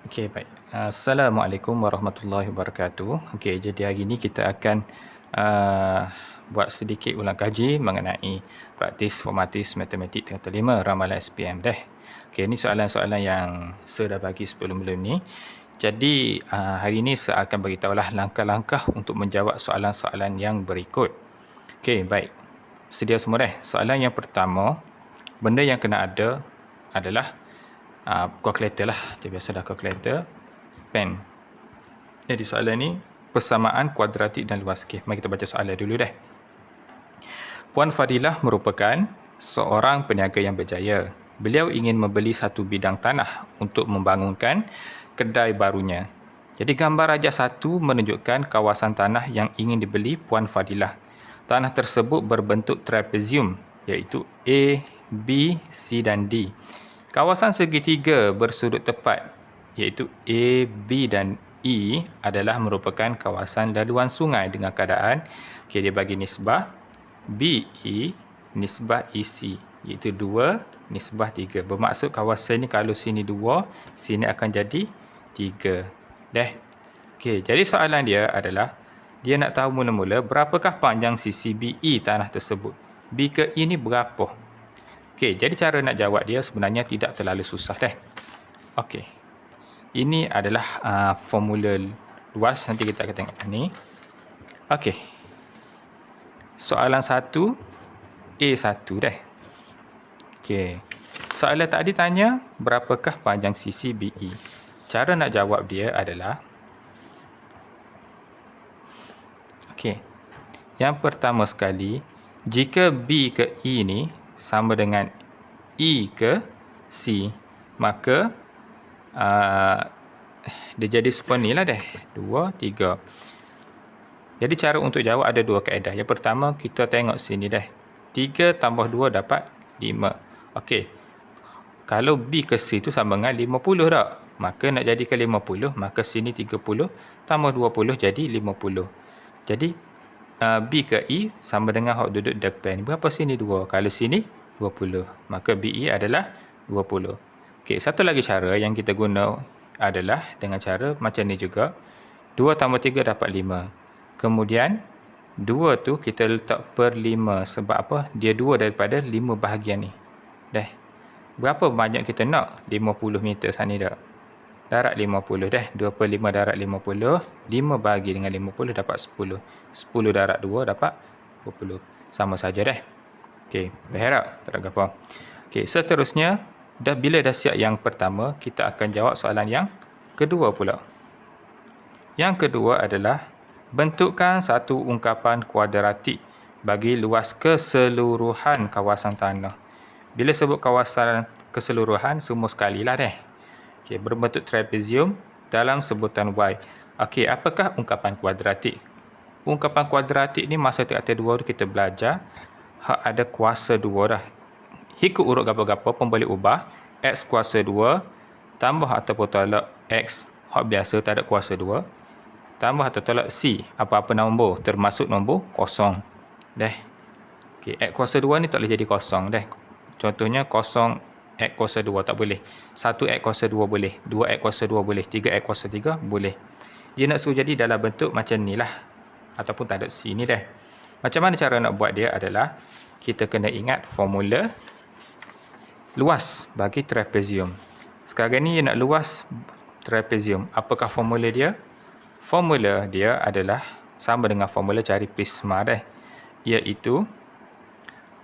Okey, baik. Assalamualaikum warahmatullahi wabarakatuh. Okey, jadi hari ini kita akan buat sedikit ulang kaji mengenai praktis formatis matematik tingkatan 5 ramalan SPM deh. Okey, ini soalan-soalan yang saya dah bagi sebelum-belum ni. Jadi hari ini saya akan beritahulah langkah-langkah untuk menjawab soalan-soalan yang berikut. Okey, baik. Sedia semua dah. Soalan yang pertama, benda yang kena ada adalah kalkulator lah. Macam biasa dah kalkulator, pen. Jadi soalan ni persamaan kuadratik dan luas. Okey, mari kita baca soalan dulu dah. Puan Fadilah merupakan seorang peniaga yang berjaya. Beliau ingin membeli satu bidang tanah untuk membangunkan kedai barunya. Jadi gambar rajah 1 menunjukkan kawasan tanah yang ingin dibeli Puan Fadilah. Tanah tersebut berbentuk trapezium, iaitu A, B, C dan D. Kawasan segitiga bersudut tepat, iaitu A, B dan E adalah merupakan kawasan laluan sungai dengan keadaan, dia bagi nisbah BE nisbah EC, iaitu 2 nisbah 3. Bermaksud kawasan ni kalau sini 2, sini akan jadi 3. Dah. Okey, jadi soalan dia adalah dia nak tahu mula-mula berapakah panjang sisi BE tanah tersebut. B ke E ni berapa? Okey, jadi cara nak jawab dia sebenarnya tidak terlalu susah dah. Okey. Ini adalah formula luas, nanti kita akan tengok ni. Okey. Soalan 1 A1 dah. Okey. Soalan tadi tanya berapakah panjang sisi BE. Cara nak jawab dia adalah okey. Yang pertama sekali, jika B ke E ni sama dengan E ke C, maka dia jadi seperti ni lah dah. 2, 3. Jadi cara untuk jawab ada dua kaedah. Yang pertama, kita tengok sini dah. 3 tambah 2 dapat 5. Okey. Kalau B ke C tu sama dengan 50 tak? Maka nak jadikan 50, maka sini 30 tambah 20 jadi 50. Jadi B ke E sama dengan hak duduk depan. Berapa sini 2? Kalau sini 20. Maka BE adalah 20. Okey, satu lagi cara yang kita guna adalah dengan cara macam ni juga. 2 tambah 3 dapat 5. Kemudian 2 tu kita letak per 5. Sebab apa? Dia 2 daripada 5 bahagian ni. Dah. Berapa banyak kita nak? 50 meter sana dah. Darat 50 dah. 2 per 5 darat 50. 5 bahagi dengan 50 dapat 10. 10 darat 2 dapat 20. Sama saja dah. Okey, berharap tak ada apa. Okey, seterusnya bila dah siap yang pertama, kita akan jawab soalan yang kedua pula. Yang kedua adalah bentukkan satu ungkapan kuadratik bagi luas keseluruhan kawasan tanah. Bila sebut kawasan keseluruhan, semua sekali lah dah. Okey, berbentuk trapezium dalam sebutan Y. Okey, apakah ungkapan kuadratik? Ungkapan kuadratik ni masa tingkatan 2 kita belajar hak ada kuasa 2 dah. Ikut urut gapa-gapa pun boleh ubah. X kuasa 2 tambah ataupun tolak X hak biasa tak ada kuasa 2 tambah atau tolak C apa-apa nombor termasuk nombor kosong. Dah. Okey, X kuasa 2 ni tak boleh jadi kosong dah. Contohnya kosong X kuasa 2 tak boleh. 1X kuasa 2 boleh. 2X kuasa 2 boleh. 3X kuasa 3 boleh. Dia nak suruh jadi dalam bentuk macam ni lah. Ataupun tak ada C ni dah. Macam mana cara nak buat dia adalah kita kena ingat formula luas bagi trapezium. Sekarang ni nak luas trapezium. Apakah formula dia? Formula dia adalah sama dengan formula cari prisma dah. Iaitu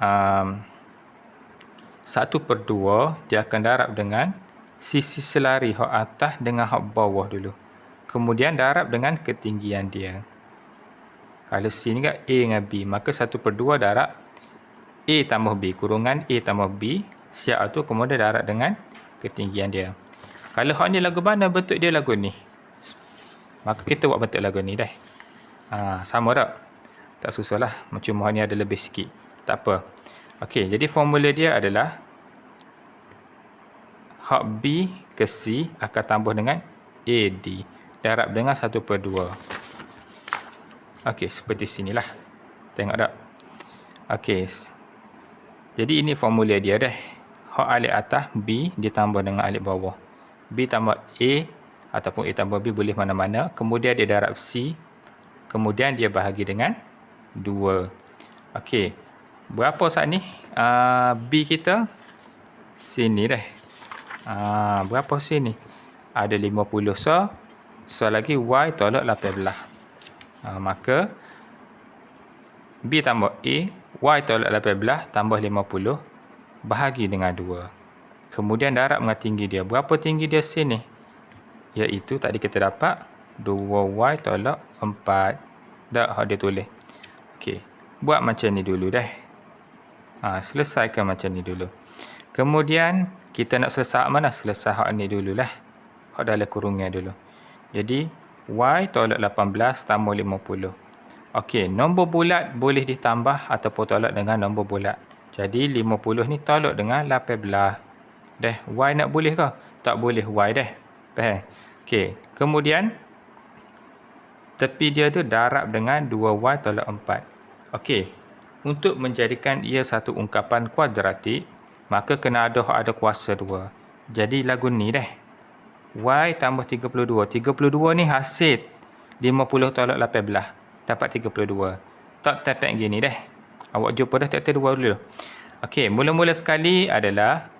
1/2 dia akan darab dengan sisi selari hak atas dengan hak bawah dulu. Kemudian darab dengan ketinggian dia. Kalau sini kan A dengan B, maka 1/2 darab A tambah B kurungan A tambah B. Siap tu kemudian darab dengan ketinggian dia. Kalau hak ni lagu mana bentuk dia lagu ni, maka kita buat bentuk lagu ni dah. Sama tak? Tak susah lah. Cuma hak ni ada lebih sikit. Tak apa. Okey, jadi formula dia adalah hak B ke C akan tambah dengan AD. Darab dengan 1/2. Okey, seperti sinilah. Tengok tak? Okey. Jadi ini formula dia dah. Hak alik atas B ditambah dengan alik bawah. B tambah A ataupun A tambah B boleh mana-mana. Kemudian dia darab C. Kemudian dia bahagi dengan 2. Okey. Berapa saat ni? B kita sini dah. Berapa sini? Ada 50. So lagi Y tolak 18. Maka B tambah A, Y tolak 18 tambah 50 bahagi dengan 2. Kemudian darab dengan tinggi dia. Berapa tinggi dia sini? Iaitu tadi kita dapat 2Y tolak 4. Dah dia tulis. Okey. Buat macam ni dulu dah. Selesaikan macam ni dulu. Kemudian kita nak selesai mana? Selesai hak ni dululah. Hak dalam kurungnya dulu. Jadi Y tolak 18 tambah 50. Okey, nombor bulat boleh ditambah ataupun tolak dengan nombor bulat. Jadi 50 ni tolak dengan 18. Dah, Y nak boleh ke? Tak boleh Y dah. Faham? Okey, kemudian tepi dia tu darab dengan 2Y tolak 4. Okey, untuk menjadikan ia satu ungkapan kuadratik, maka kena ada kuasa 2. Jadi lagu ni dah. Y tambah 32. 32 ni hasil 50 tolak 18. Dapat 32. Tak tepek gini dah. Awak jumpa dah tak 2 dulu. Okey, mula-mula sekali adalah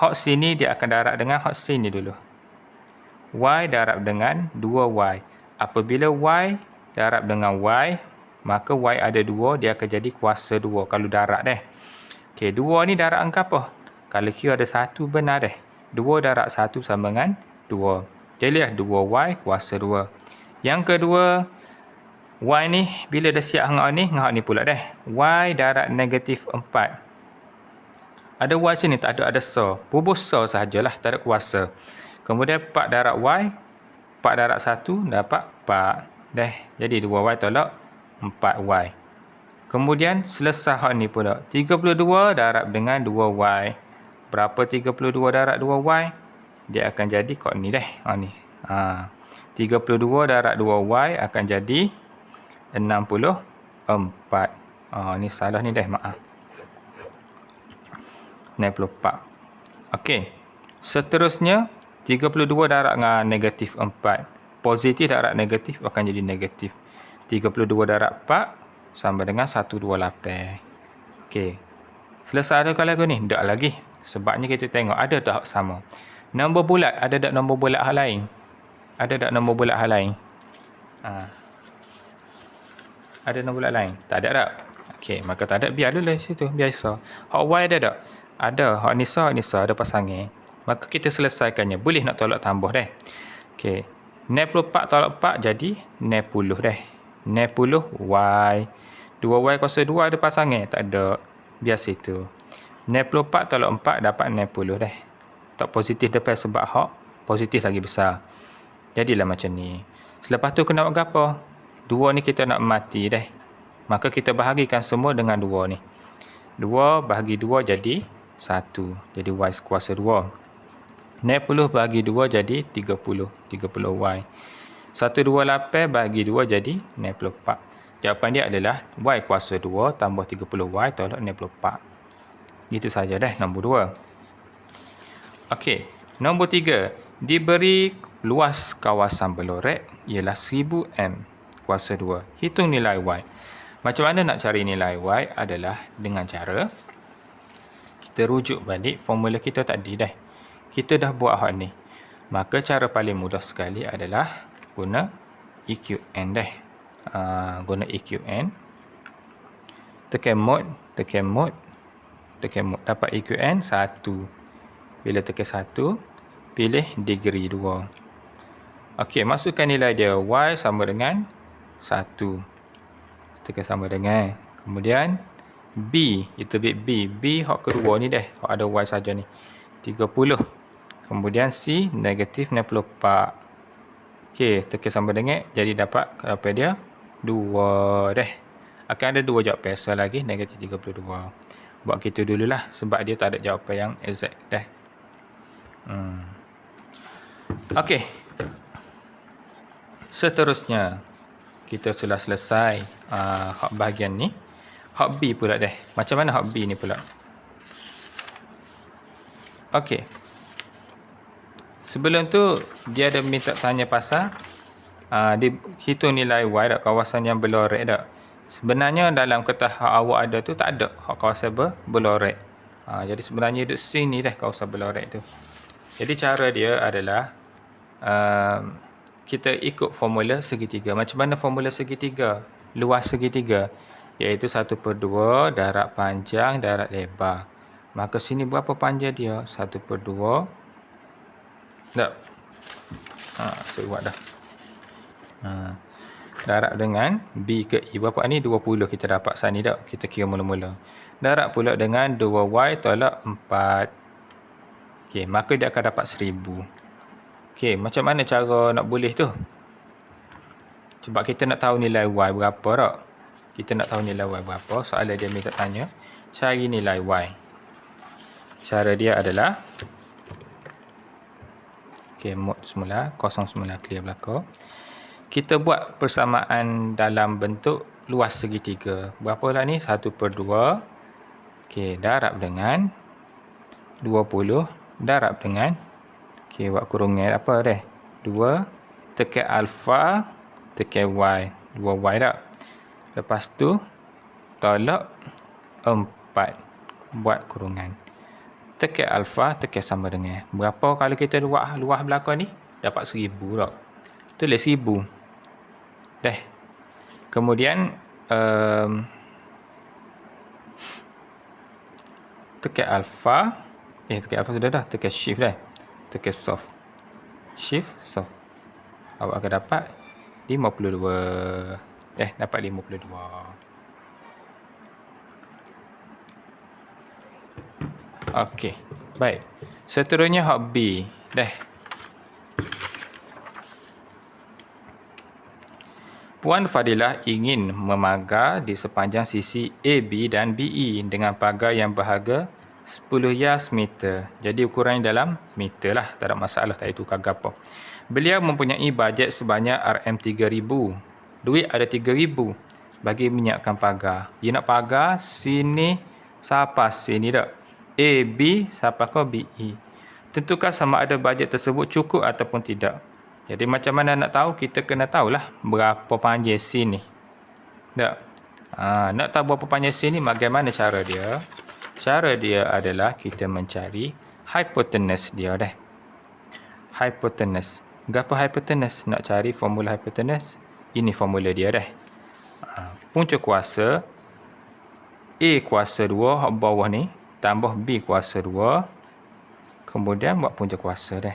hak sini dia akan darab dengan hak sini dulu. Y darab dengan 2Y. Apabila Y darab dengan Y, maka Y ada 2, dia akan jadi kuasa 2 kalau darab dah. Okey, 2 ni darab angka apa? Kalau kira ada 1 benar dah. 2 darab 1 sama dengan 2. Jadi 2Y kuasa 2. Yang kedua, Y ni bila dah siap dengan hak ni pula dah. Y darab negatif 4. Ada Y sini, tak ada so. Bubuh so sahajalah, tak ada kuasa. Kemudian 4 darab Y, 4 darab 1 dapat 4. Dah, jadi 2Y tolak 4Y. Kemudian selesai hak ni pula. 32 darab dengan 2Y. Berapa 32 darab 2Y? Dia akan jadi kod ni dah. Ni. 32 darab 2Y akan jadi 64. Ni salah ni dah, maaf. 64. Okey. Seterusnya 32 darab dengan negatif 4. Positif darab negatif akan jadi negatif. 32 darab 4 sama dengan 128. Okey. Selesai ada kalau lagu ni? Tak lagi. Sebabnya kita tengok ada tak sama. Nombor bulat, ada tak nombor bulat hal lain? Ada tak nombor bulat hal lain? Ada nombor bulat lain? Tak ada tak? Okey, maka tak ada, biar dulu situ, biasa. Hak Y ada tak? Ada. Hak Nisa ada pasangan. Maka kita selesaikannya. Boleh nak tolak tambah dah. Okey. 64 tolak 4 jadi 60 dah. 60 Y. 2Y kuasa 2 ada pasangan? Tak ada. Biar situ. 64 tolak 4 dapat 60 dah. Tak positif depan sebab hak positif lagi besar. Jadilah macam ni. Selepas tu kena buat apa? 2 ni kita nak mati dah. Maka kita bahagikan semua dengan 2 ni. 2 bahagi 2 jadi 1. Jadi Y kuasa 2. 60 bahagi 2 jadi 30. 30Y. 128 bahagi 2 jadi 64. Jawapan dia adalah Y kuasa 2 tambah 30Y tolak 64. Gitu saja dah nombor 2. Okey. Nombor 3. Diberi luas kawasan Belorek ialah 1000 M kuasa 2. Hitung nilai Y. Macam mana nak cari nilai Y adalah dengan cara kita rujuk balik formula kita tadi dah. Kita dah buat hal ni. Maka cara paling mudah sekali adalah guna EQN dah. Guna EQN. Tekan mode. Dapat EQN 1. Bila tekan 1, pilih degree 2. Okey, masukkan nilai dia. Y sama dengan 1. Tekan sama dengan. Kemudian B, itu bit B. B hak kedua ni dah. Hak ada Y saja ni. 30. Kemudian C negatif 64. Okey, tekan sama dengan. Jadi dapat apa dia? 2 dah. Akan ada 2 jawapan. So lagi negatif 32. Buat gitu dululah. Sebab dia tak ada jawapan yang exact dah. Okey. Seterusnya. Kita sudah selesai hak bahagian ni. Hak B pula dah. Macam mana hak B ni pula? Okey. Sebelum tu dia ada minta tanya pasal dia hitung nilai Y tak, kawasan yang berlorek tak. Sebenarnya dalam kertas hak awak ada tu tak ada hak kawasan berlorek. Jadi sebenarnya duduk sini dah kawasan berlorek tu. Jadi cara dia adalah kita ikut formula segitiga. Macam mana formula segitiga? Luas segitiga, iaitu 1/2 darab panjang darab lebar. Maka sini berapa panjang dia? 1/2. Tak. Saya buat dah. Darab dengan B ke E. Berapa ni? 20 kita dapat saat ni tak? Kita kira mula-mula. Darab pula dengan 2Y tolak 4. Okey, maka dia akan dapat 1000. Okey, macam mana cara nak boleh tu? Sebab kita nak tahu nilai Y berapa tak? Kita nak tahu nilai Y berapa. Soalan dia minta tanya, cari nilai Y. Cara dia adalah, okey, mode semula, 09 clear belakang. Kita buat persamaan dalam bentuk luas segitiga. Berapa lah ni? 1/2. Okey, darab dengan 20 darab dengan, okey, buat kurungan apa dah? 2 tekan alfa tekan Y. 2Y tak? Lepas tu tolak 4. Buat kurungan. Tekan alfa tekan sama dengan. Berapa kalau kita buat luas belakang ni? Dapat 1000 tak? Tulis 1000. Dah. Kemudian tekan alfa. Tekan alfa sudah dah. Tekan shift dah. Tekan soft. Shift soft. Awak akan dapat 52. Dapat 52. Okey. Baik. Seterusnya hak B. Puan Fadilah ingin memagar di sepanjang sisi AB dan BE dengan pagar yang berharga 10 yas meter. Jadi ukurannya dalam meter lah. Tak ada masalah, tak itu kagak apa. Beliau mempunyai bajet sebanyak RM3,000. Duit ada 3,000 bagi menyiapkan pagar. Dia nak pagar sini sampai sini tak? AB sampai ke BE. Tentukan sama ada bajet tersebut cukup ataupun tidak. Jadi macam mana nak tahu? Kita kena tahulah berapa panjang sini. Tak? Nak tahu berapa panjang sini, bagaimana cara dia? Cara dia adalah kita mencari hypotenuse dia dah. Hypotenuse. Berapa hypotenuse? Nak cari formula hypotenuse. Ini formula dia dah. Punca kuasa A kuasa 2 hak bawah ni tambah B kuasa 2. Kemudian buat punca kuasa dah.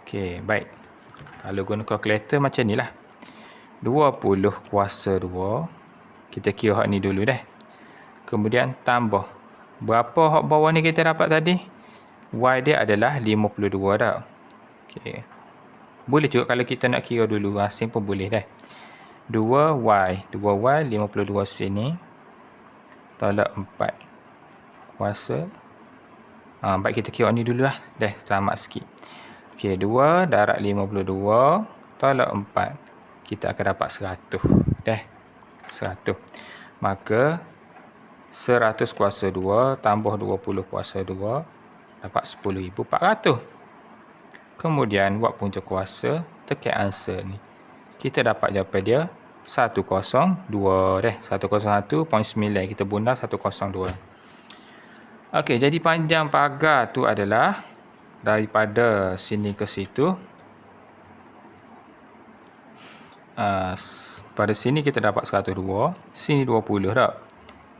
Okey, baik. Kalau guna kalkulator macam ni lah. 20 kuasa 2. Kita kira hak ni dulu dah. Kemudian tambah. Berapa hak bawah ni kita dapat tadi? Y dia adalah 52 dah. Okey. Boleh juga kalau kita nak kira dulu. Asing pun boleh dah. 2Y. 2Y 52 sini. Tolak 4. Kuasa. Baik kita kira ni dulu lah. Dah selamat sikit. Okey, 2 darab 52 tolak 4. Kita akan dapat 100. Dah. 100. Maka 100 kuasa 2 tambah 20 kuasa 2 dapat 10,400. Kemudian buat punca kuasa, tekan answer ni. Kita dapat jawapan dia 102 dah. 101.9 kita bunda 102. Okey, jadi panjang pagar tu adalah daripada sini ke situ. Pada sini kita dapat 102, sini 20 tak?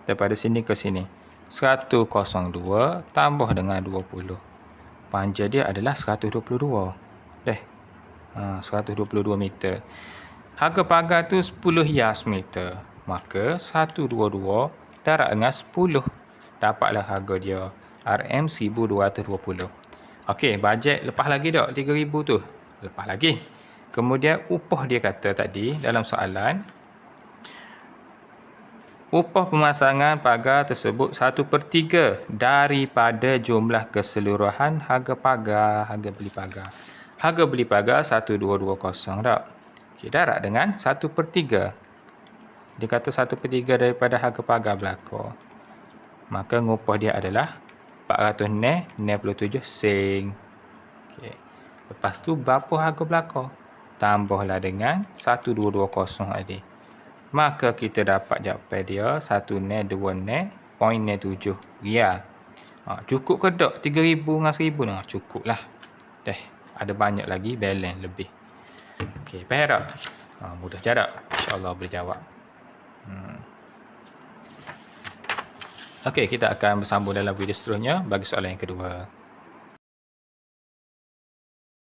Daripada sini ke sini 102 tambah dengan 20. Panjang dia adalah 122. Dah. 122 meter. Harga pagar tu 10 yas meter. Maka 122 darab dengan 10. Dapatlah harga dia RM1,220. Okey, bajet lepas lagi tak 3,000 tu? Lepas lagi. Kemudian upah dia kata tadi dalam soalan, upah pemasangan pagar tersebut 1/3 daripada jumlah keseluruhan harga pagar, harga beli pagar. Harga beli pagar 1,220 tak? Okey, darab dengan 1/3. Dia kata 1/3 daripada harga pagar belaka. Maka ngupah dia adalah 497 sen. Okey. Lepas tu berapa harga belaka? Tambahlah dengan 1220 tadi. Maka kita dapat jawapan dia 1 ne 2 ne poin ne 7 rial. Cukup ke tak 3,000 dengan 1,000 ni? Cukup lah. Ada banyak lagi balance lebih. Okey, faham tak? Mudah je tak? InsyaAllah boleh jawab. Okey, kita akan bersambung dalam video seterusnya bagi soalan yang kedua.